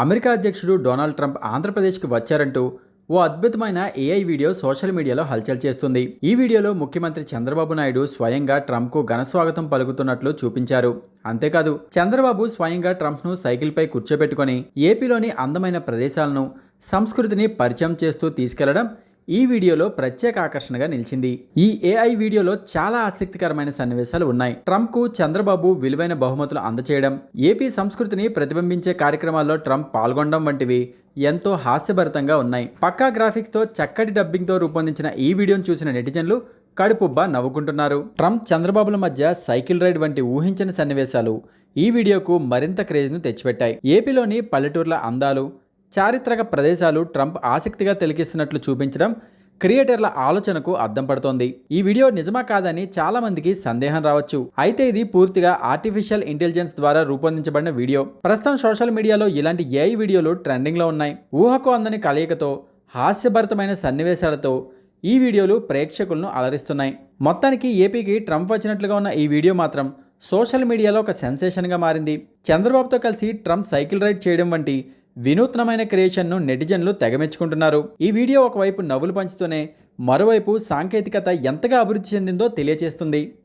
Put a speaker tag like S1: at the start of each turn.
S1: America అధ్యక్షుడు Donald Trump ఆంధ్రప్రదేశ్కి వచ్చారంటూ ఓ అద్భుతమైన ఏఐ వీడియో సోషల్ మీడియాలో హల్చల్ చేస్తుంది. ఈ వీడియోలో ముఖ్యమంత్రి చంద్రబాబు నాయుడు స్వయంగా ట్రంప్కు ఘనస్వాగతం పలుకుతున్నట్లు చూపించారు. అంతేకాదు చంద్రబాబు స్వయంగా ట్రంప్ను సైకిల్పై కూర్చోబెట్టుకొని ఏపీలోని అందమైన ప్రదేశాలను, సంస్కృతిని పరిచయం చేస్తూ తీసుకెళ్లడం ఈ వీడియోలో ప్రత్యేక ఆకర్షణగా నిలిచింది. ఈ ఏఐ వీడియోలో చాలా ఆసక్తికరమైన సన్నివేశాలు ఉన్నాయి. ట్రంప్కు చంద్రబాబు విలువైన బహుమతులు అందచేయడం, ఏపీ సంస్కృతిని ప్రతిబింబించే కార్యక్రమాల్లో ట్రంప్ పాల్గొనడం వంటివి ఎంతో హాస్యభరితంగా ఉన్నాయి. పక్కా గ్రాఫిక్స్తో చక్కటి డబ్బింగ్తో రూపొందించిన ఈ వీడియోను చూసిన నెటిజన్లు కడుపుబ్బా నవ్వుకుంటున్నారు. ట్రంప్ చంద్రబాబుల మధ్య సైకిల్ రైడ్ వంటి ఊహించని సన్నివేశాలు ఈ వీడియోకు మరింత క్రేజ్ను తెచ్చిపెట్టాయి. ఏపీలోని పల్లెటూర్ల అందాలు, చారిత్రక ప్రదేశాలు ట్రంప్ ఆసక్తిగా తిలకిస్తున్నట్లు చూపించడం క్రియేటర్ల ఆలోచనకు అద్దం పడుతోంది. ఈ వీడియో నిజమా కాదని చాలా మందికి సందేహం రావచ్చు. అయితే ఇది పూర్తిగా ఆర్టిఫిషియల్ ఇంటెలిజెన్స్ ద్వారా రూపొందించబడిన వీడియో. ప్రస్తుతం సోషల్ మీడియాలో ఇలాంటి ఏఐ వీడియోలు ట్రెండింగ్లో ఉన్నాయి. ఊహకు అందని కలయికతో, హాస్యభరితమైన సన్నివేశాలతో ఈ వీడియోలు ప్రేక్షకులను అలరిస్తున్నాయి. మొత్తానికి ఏపీకి ట్రంప్ వచ్చినట్లుగా ఉన్న ఈ వీడియో మాత్రం సోషల్ మీడియాలో ఒక సెన్సేషన్గా మారింది. చంద్రబాబుతో కలిసి ట్రంప్ సైకిల్ రైడ్ చేయడం వంటి వినూత్నమైన క్రియేషన్ను నెటిజన్లు తెగమెచ్చుకుంటున్నారు. ఈ వీడియో ఒకవైపు నవ్వులు పంచుతూనే మరోవైపు సాంకేతికత ఎంతగా అభివృద్ధి చెందిందో తెలియజేస్తుంది.